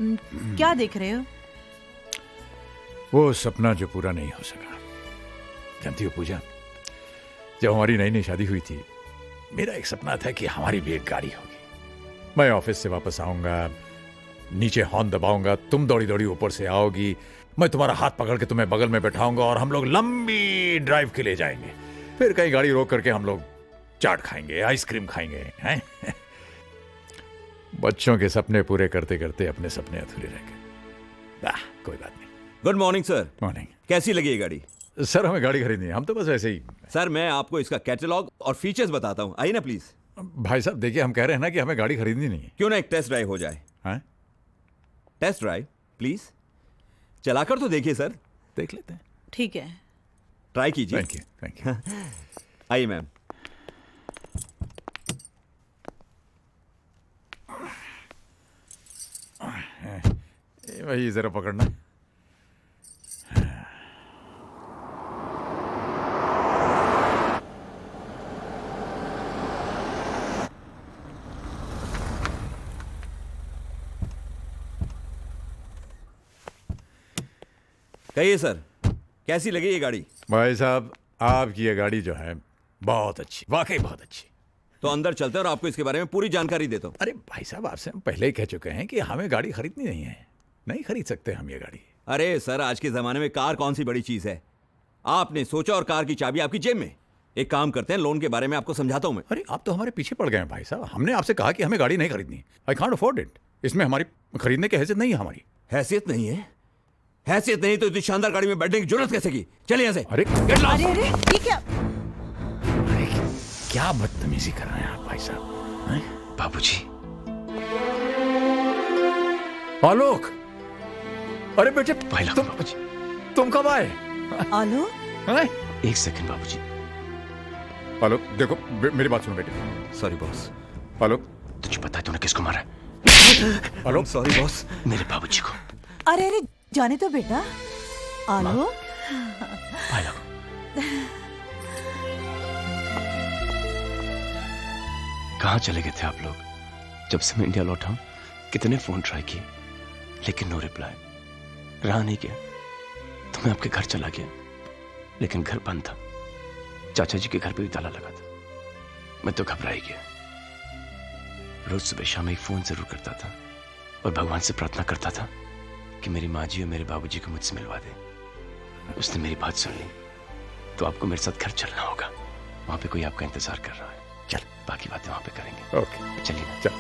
क्या देख रहे हो? वो सपना जो पूरा नहीं हो सका। जानती हो पूजा, जब हमारी नई नई शादी हुई थी, मेरा एक सपना था कि हमारी भी एक गाड़ी होगी। मैं ऑफिस से वापस आऊंगा, नीचे हॉर्न दबाऊंगा, तुम दौड़ी दौड़ी ऊपर से आओगी, मैं तुम्हारा हाथ पकड़ के तुम्हें बगल में बैठाऊंगा और हम लोग लंबी ड्राइव के लिए जाएंगे। फिर कहीं गाड़ी रोक करके हम लोग चाट खाएंगे, आइसक्रीम खाएंगे, हैं? बच्चों के सपने पूरे करते करते अपने सपने अधूरे रह गए। कोई बात नहीं। Good morning sir. मॉर्निंग। कैसी लगी ये गाड़ी? सर हमें गाड़ी खरीदनी है, हम तो बस ऐसे ही। सर मैं आपको इसका कैटलॉग और फीचर्स बताता हूँ, आइए ना प्लीज। भाई साहब देखिए, हम कह रहे हैं ना कि हमें गाड़ी खरीदनी नहीं है। क्यों ना एक टेस्ट ड्राइव हो जाए? हैं? टेस्ट ड्राइव प्लीज, चलाकर तो देखिए सर। देख लेते हैं। ठीक है, ट्राई कीजिए। Thank you, thank you. आइए मैम। वही जरा पकड़ना। कहिए सर, कैसी लगी ये गाड़ी? भाई साहब आपकी ये गाड़ी जो है बहुत अच्छी, वाकई बहुत अच्छी। तो अंदर चलते हैं और आपको इसके बारे में पूरी जानकारी देता हूँ। अरे भाई साहब, आपसे हम पहले ही कह चुके हैं कि हमें गाड़ी खरीदनी नहीं है, नहीं खरीद सकते हम ये गाड़ी। अरे सर, आज के जमाने में कार कौन सी बड़ी चीज है? आपने सोचा और कार की चाबी आपकी जेब में। एक काम करते हैं, लोन के बारे में आपको समझाता हूँ मैं। अरे आप तो हमारे पीछे पड़ गए हैं भाई साहब। हमने आपसे कहा कि हमें गाड़ी नहीं खरीदनी। I can't afford it. इसमें हमारी खरीदने की हैसियत नहीं है हमारी। हैसियत नहीं है? हैसियत नहीं तो इतनी शानदार गाड़ी में बैठने की जरूरत कैसे की? चलिए यहाँ से। अरे अरे अरे ठीक है। अरे क्या बदतमीजी कर रहे हैं आप भाई साहब, हैं? बाबूजी। आलोक, अरे बेटे भाई लोग, बाबूजी। तुम कब आए? आलोक, हैं? एक सेकंड बाबूजी। आलोक देखो, मेरी बात सुनो बेटे। Sorry boss. आलोक, तुझे पता है तूने किसको मारा? आलोक सॉरी बॉस। मेरे बाबूजी को। अरे अरे जाने तो बेटा। आलोक, भाई लोग, कहाँ चले गए थे आप लोग? जब से मैं इंडिया लौटा हूं, कितने फोन ट्राई किए, लेकिन नो रिप्लाई। रहा नहीं गया तो मैं आपके घर चला गया, लेकिन घर बंद था। चाचा जी के घर पे भी ताला लगा था। मैं तो घबरा ही गया। रोज सुबह शाम एक फोन जरूर करता था और भगवान से प्रार्थना करता था कि मेरी माँ जी और मेरे बाबूजी को मुझसे मिलवा दे। उसने मेरी बात सुन ली, तो आपको मेरे साथ घर चलना होगा। वहां पे कोई आपका इंतजार कर रहा है। चल, बाकी बातें वहां पे करेंगे। ओके चलिए ना। चल।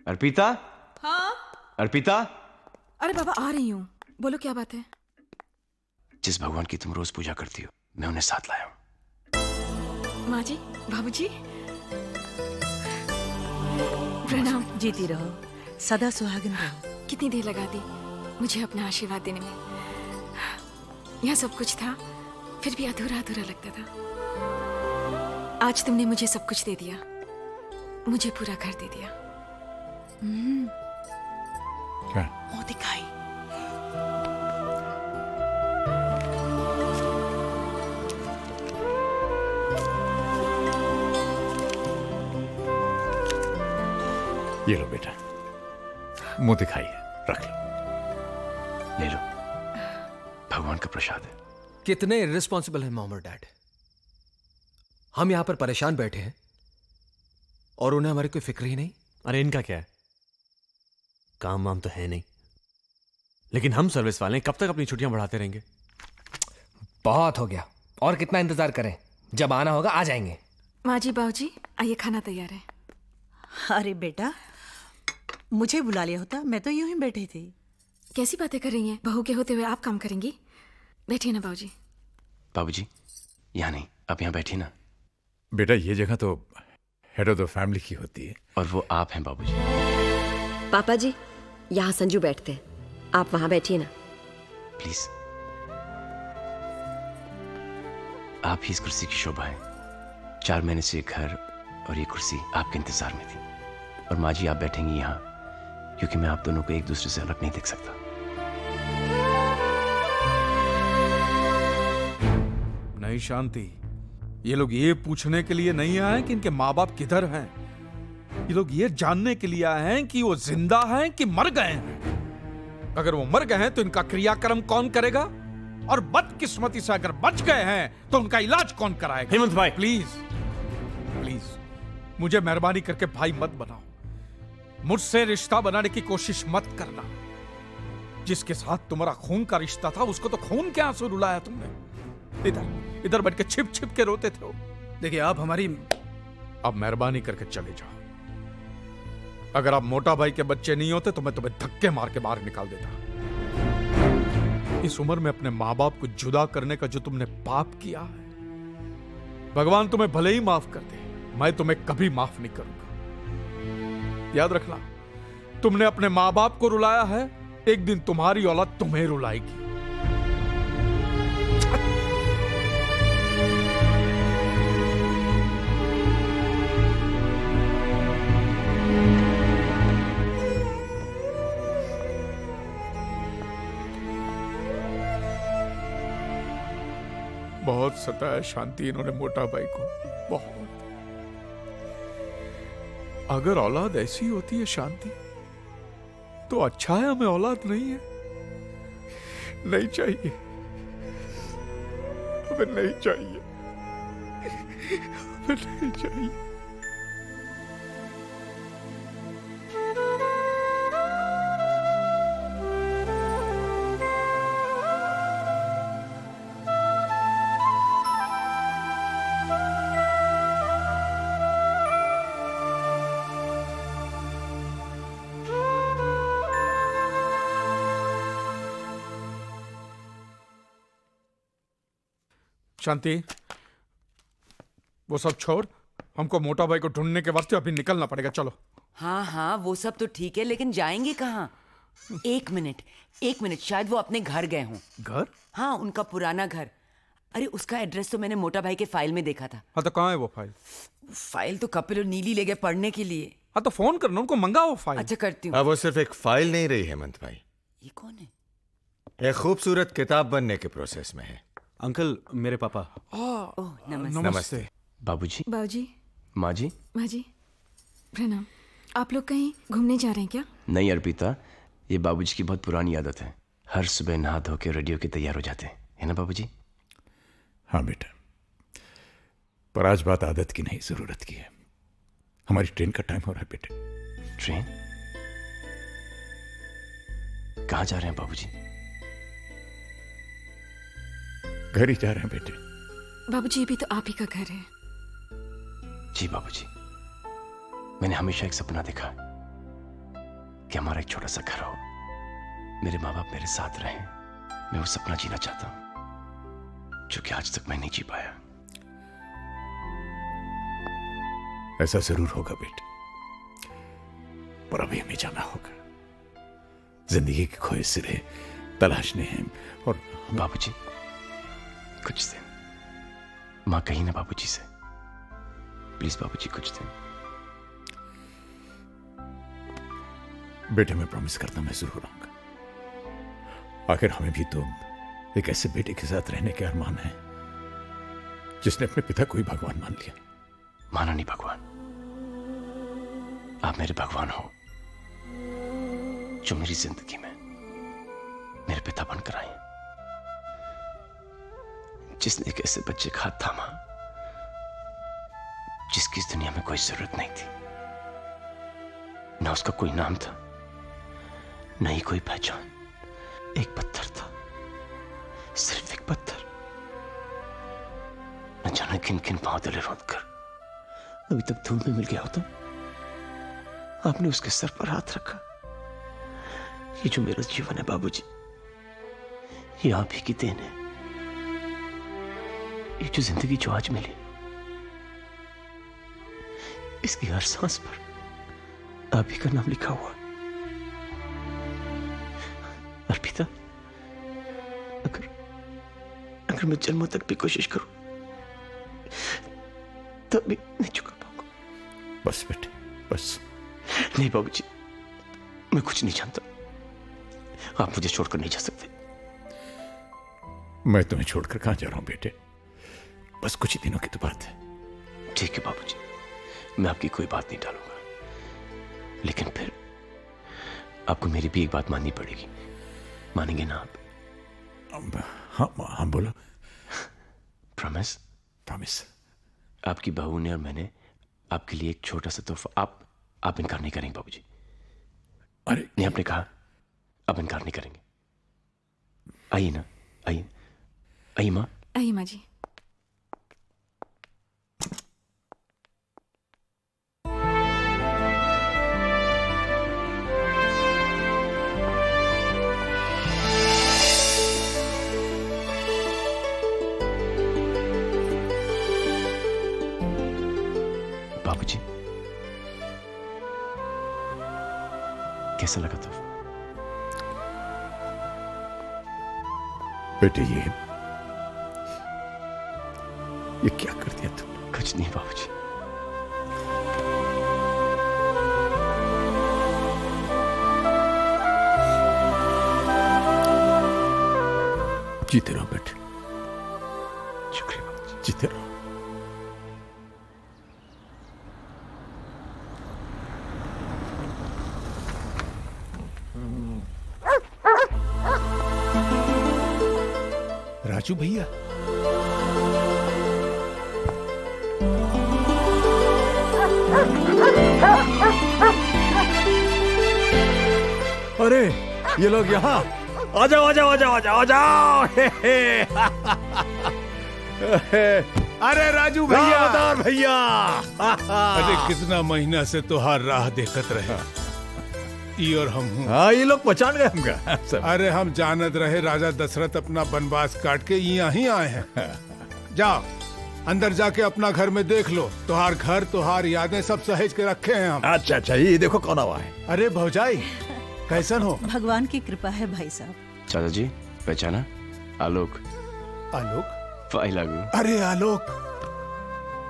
अर्पिता। हाँ? अर्पिता। अरे बाबा आ रही हूँ, बोलो क्या बात है? जिस भगवान की तुम रोज पूजा करती हो, मैं उन्हें साथ लाया हूं। माँ जी, बाबूजी, प्रणाम। जीती रहो, सदा सुहागन रहो। कितनी देर लगा दी मुझे अपना आशीर्वाद देने में। यहाँ सब कुछ था, फिर भी अधूरा अधूरा लगता था। आज तुमने मुझे सब कुछ दे दिया, मुझे पूरा घर दे दिया। क्या? मुंह दिखाई। ये लो बेटा, मुंह दिखाई है, रख लो। ले लो, भगवान का प्रसाद है। कितने इर्रिस्पॉन्सिबल हैं मॉम और डैड। हम यहां पर परेशान बैठे हैं और उन्हें हमारी कोई फिक्र ही नहीं। अरे इनका क्या है, काम वाम तो है नहीं, लेकिन हम सर्विस वाले हैं, कब तक अपनी छुट्टियां बढ़ाते रहेंगे? बहुत हो गया, और कितना इंतजार करें? जब आना होगा आ जाएंगे। माँ जी, बाबूजी, आइए, खाना तैयार है। अरे बेटा, मुझे बुला लिया होता, मैं तो यूं ही बैठी थी। कैसी बातें कर रही हैं? बहू के होते हुए आप काम करेंगी? बैठिए ना बाबूजी। बाबूजी, यहाँ नहीं, आप यहाँ बैठिए ना। बेटा ये जगह तो हेड ऑफ द फैमिली की होती है। और वो आप हैं बाबूजी। पापा जी, यहाँ संजू बैठते हैं, आप वहां बैठिए ना। प्लीज। आप ही इस कुर्सी की शोभा है। 4 महीने से ये घर और ये कुर्सी आपके इंतजार में थी। और माँ जी, आप बैठेंगी यहाँ क्योंकि मैं आप दोनों को एक दूसरे से अलग नहीं देख सकता। नहीं शांति, ये लोग ये पूछने के लिए नहीं आए कि इनके माँ बाप किधर हैं। ये लोग ये जानने के लिए आए हैं कि वो जिंदा हैं कि मर गए हैं। अगर वो मर गए हैं तो इनका क्रियाक्रम कौन करेगा, और बदकिस्मती से अगर बच गए हैं तो उनका इलाज कौन कराएगा। हेमंत भाई प्लीज प्लीज मुझे मेहरबानी करके भाई मत बनाओ। मुझसे रिश्ता बनाने की कोशिश मत करना। जिसके साथ तुम्हारा खून का रिश्ता था उसको तो खून के आंसू रुलाया तुमने। इधर इधर बैठ के छिप छिप के रोते थे। देखिए आप हमारी, अब मेहरबानी करके चले जाओ। अगर आप मोटा भाई के बच्चे नहीं होते तो मैं तुम्हें धक्के मार के बाहर निकाल देता। इस उम्र में अपने माँ बाप को जुदा करने का जो तुमने पाप किया है, भगवान तुम्हें भले ही माफ कर दे, मैं तुम्हें कभी माफ नहीं करूंगा। याद रखना, तुमने अपने माँ बाप को रुलाया है, एक दिन तुम्हारी औलाद तुम्हें रुलाएगी। बहुत सताया शांति इन्होंने मोटा भाई को, बहुत। अगर औलाद ऐसी होती है शांति तो अच्छा है हमें औलाद नहीं है। नहीं चाहिए, हमें नहीं चाहिए, हमें नहीं चाहिए। शांति, वो सब छोड़, हमको मोटा भाई को ढूंढने के वास्ते अभी निकलना पड़ेगा। चलो। हाँ हाँ वो सब तो ठीक है, लेकिन जाएंगे कहाँ? एक मिनट, शायद वो अपने घर गए हों। घर? हाँ, उनका पुराना घर। अरे उसका एड्रेस तो मैंने मोटा भाई के फाइल में देखा था। हाँ तो कहाँ है वो फाइल? फाइल तो कपिल और नीली ले गए पढ़ने के लिए। हाँ तो फोन करना, उनको मंगाओ फाइल। अच्छा करती हूँ। अब वो सिर्फ एक फाइल नहीं रही हेमंत भाई, ये कौन है? एक खूबसूरत किताब बनने के प्रोसेस में है। अंकल मेरे पापा। ओह नमस्ते। नमस्ते। बाबूजी, बाबूजी, माँ जी। माँ जी, प्रणाम। आप लोग कहीं घूमने जा रहे हैं क्या? नहीं अर्पिता, ये बाबूजी की बहुत पुरानी आदत है। हर सुबह नहा धो के रेडियो के तैयार हो जाते हैं, है ना बाबूजी? हाँ बेटा, पर आज बात आदत की नहीं, जरूरत की है। हमारी ट्रेन का टाइम हो रहा है बेटे। ट्रेन? कहाँ जा रहे हैं बाबूजी? घर ही जा रहे हैं बेटे। बाबूजी, ये भी तो आप ही का घर है। जी बाबूजी, मैंने हमेशा एक सपना देखा कि हमारा एक छोटा सा घर हो, मेरे माँ बाप मेरे साथ रहें। मैं वो सपना जीना चाहता हूं जो कि आज तक मैं नहीं जी पाया। ऐसा जरूर होगा बेटे, पर अभी हमें जाना होगा। जिंदगी के खोए सिरे तलाशने हैं। और बाबूजी, कुछ दिन माँ कही ना बाबूजी से, प्लीज बाबूजी कुछ दिन। बेटे मैं प्रॉमिस करता हूं, मैं जरूर आऊंगा। आखिर हमें भी तो एक ऐसे बेटे के साथ रहने के अरमान है जिसने अपने पिता को ही भगवान मान लिया। माना नहीं भगवान, आप मेरे भगवान हो जो मेरी जिंदगी में मेरे पिता बनकर आए, जिसने एक ऐसे बच्चे का हाथ थामा जिसकी इस दुनिया में कोई जरूरत नहीं थी। ना उसका कोई नाम था, न ही कोई पहचान। एक पत्थर था, सिर्फ एक पत्थर। न जाने किन किन पांव तले रोंद कर अभी तक धूल में मिल गया होता। आपने उसके सर पर हाथ रखा। ये जो मेरा जीवन है बाबूजी, ये आप ही की देन है। ये जो जिंदगी जो आज मिली, इसकी हर सांस पर आप ही का नाम लिखा हुआ। अर्पिता, अगर मैं जन्मों तक भी कोशिश करूं तब भी नहीं चुका पाऊंगा। बस बेटे बस। नहीं बाबूजी, मैं कुछ नहीं जानता। आप मुझे छोड़कर नहीं जा सकते। मैं तुम्हें छोड़कर कहां जा रहा हूं बेटे? बस कुछ ही दिनों की तो बात है। ठीक है बाबूजी, मैं आपकी कोई बात नहीं टालूंगा, लेकिन फिर आपको मेरी भी एक बात माननी पड़ेगी। मानेंगे ना आप? हाँ बोलो। प्रॉमिस? प्रॉमिस। आपकी बहू ने और मैंने आपके लिए एक छोटा सा तोहफा। आप इनकार नहीं करेंगे बाबूजी? अरे नहीं, आपने कहा आप इनकार नहीं करेंगे। आइए ना, आइए आइए माँ। आइए माँ जी। बाबूजी, कैसा लगा तोहफा? बेटे ये क्या कर दिया तुमने? कुछ नहीं बाबूजी। जीते रहो बेटे, शुक्रिया बाबूजी। जीते रहो। राजू भैया, अरे ये लोग यहाँ, आ जाओ आ जाओ आ जाओ आ जाओ आ जाओ। अरे राजू भैया, अवतार भैया। अरे कितना महीना से तुहार राह देखत रहे, ई और हम हूँ। हाँ ये लोग पहचान गए हमका। अरे हम जानत रहे राजा दशरथ अपना वनवास काट के यहाँ ही आए हैं। जाओ अंदर जाके अपना घर में देख लो, तुहार घर तुहार यादें सब सहेज के रखे हैं हम। अच्छा अच्छा, ये देखो कौन आवा है। अरे भौजाई कैसन हो? भगवान की कृपा है भाई साहब। चाचा जी पहचाना? आलोक। आलोक? फाइल लागू। अरे आलोक,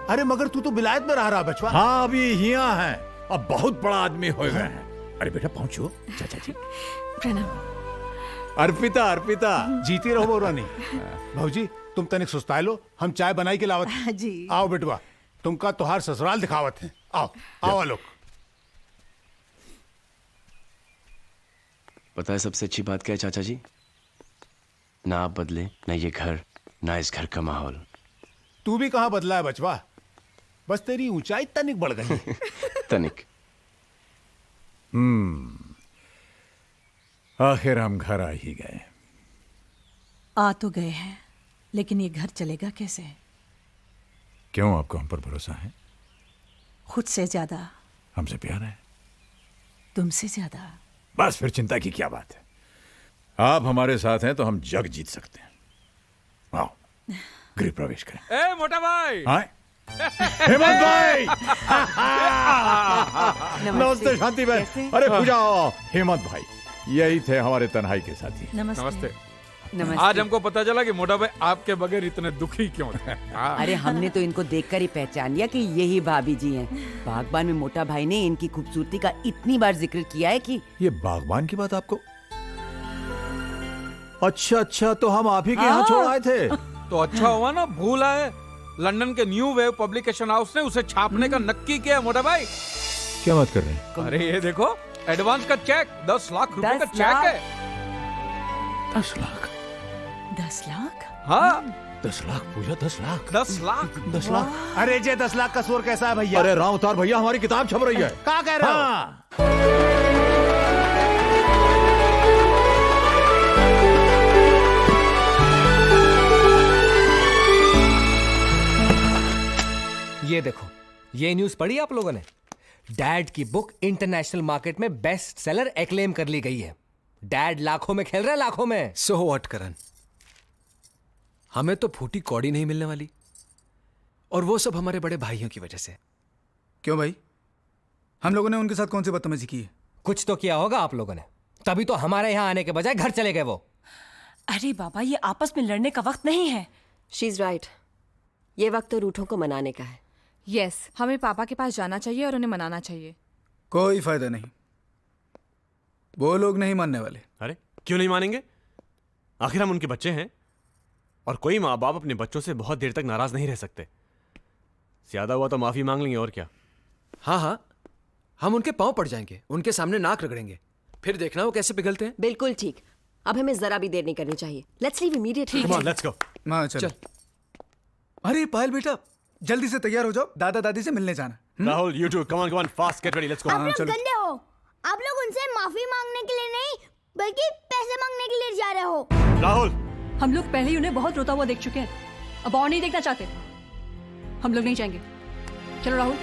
अरे मगर तू तो विलायत में रह रहा बचवा। हाँ अभी यहाँ है, अब बहुत बड़ा आदमी हो गए हैं। अरे बेटा पहुंचो। चाचा जी प्रणाम। अर्पिता अर्पिता, जीती रहो रानी। भौजी तुम तनिक सुस्ताए लो, हम चाय बनाई के लावत हैं। जी। आओ बेटवा, तुमका तुहार ससुराल दिखावत है। आओ आओ आलोक। पता है सबसे अच्छी बात क्या है चाचा जी? ना आप बदले, ना ये घर, ना इस घर का माहौल। तू भी कहाँ बदला है बचवा, बस तेरी ऊंचाई तनिक बढ़ गई। तनिक। आखिर हम घर आ ही गए। आ तो गए हैं, लेकिन ये घर चलेगा कैसे? क्यों, आपको हम पर भरोसा है? खुद से ज्यादा। हमसे प्यार है? तुमसे ज्यादा। बस फिर चिंता की क्या बात है। आप हमारे साथ हैं तो हम जग जीत सकते हैं। आओ गृह प्रवेश करें। ए मोटा भाई। हाँ? हेमंत भाई। नमस्ते शांति बहन। अरे पूजा, हेमंत भाई यही थे हमारे तन्हाई के साथी। नमस्ते। नमस्ते। आज हमको पता चला कि मोटा भाई आपके बगैर इतने दुखी क्यों थे। अरे हमने तो इनको देखकर ही पहचान लिया कि यही भाभी जी हैं। बागबान में मोटा भाई ने इनकी खूबसूरती का इतनी बार जिक्र किया है कि ये बागबान की बात आपको? अच्छा अच्छा, तो हम आप ही के यहाँ छोड़ आए थे। तो अच्छा हुआ ना, भूल आए। लंदन के न्यू वेव पब्लिकेशन हाउस ने उसे छापने का नक्की किया मोटा भाई। क्या बात कर रहे हैं? अरे ये देखो, एडवांस का चेक 10 लाख रुपए का 10 चेक लाख? है। 10 लाख? 10 लाख? हाँ 10 लाख पूजा, 10 लाख? 10 लाख। 10 लाख? अरे जे 10 लाख का शोर कैसा है भैया? अरे राम अवतार भैया, हमारी किताब छप रही है। क्या कह रहे हो? हाँ। ये देखो, ये न्यूज पढ़ी आप लोगों ने? डैड की बुक इंटरनेशनल मार्केट में बेस्ट सेलर एक्लेम कर ली गई है। डैड लाखों में खेल रहे हैं, लाखों में। सो व्हाट करण, हमें तो फूटी कौड़ी नहीं मिलने वाली, और वो सब हमारे बड़े भाइयों की वजह से। क्यों भाई, हम लोगों ने उनके साथ कौन सी बदतमीजी की है? कुछ तो किया होगा आप लोगों ने, तभी तो हमारे यहाँ आने के बजाय घर चले गए वो। अरे बाबा, ये आपस में लड़ने का वक्त नहीं है। शी इज राइट, ये वक्त तो रूठों को मनाने का है। यस, हमें पापा के पास जाना चाहिए और उन्हें मनाना चाहिए। कोई फायदा नहीं, वो लोग नहीं मानने वाले। अरे क्यों नहीं मानेंगे? आखिर हम उनके बच्चे हैं, और कोई माँ बाप अपने बच्चों से बहुत देर तक नाराज नहीं रह सकते। ज्यादा हुआ तो माफी मांग लेंगे और क्या। हाँ हाँ, हम उनके पांव पड़ जाएंगे, उनके सामने नाक रगड़ेंगे, फिर देखना वो कैसे पिघलते हैं। बिल्कुल ठीक। अब हमें जरा भी देर नहीं करनी चाहिए। Let's leave immediately. Come on, let's go. हाँ चल। अरे पायल बेटा, जल्दी से तैयार हो जाओ, दादा दादी से मिलने जाना। Rahul, you too, come on, fast, get ready, let's go. आप लोग गंदे हो। आप लोग उनसे माफी मांगने के लिए नहीं बल्कि पैसे मांगने के लिए जा रहे हो। राहुल, हम लोग पहले ही उन्हें बहुत रोता हुआ देख चुके हैं, अब और नहीं देखना चाहते। हम लोग नहीं जाएंगे। चलो राहुल।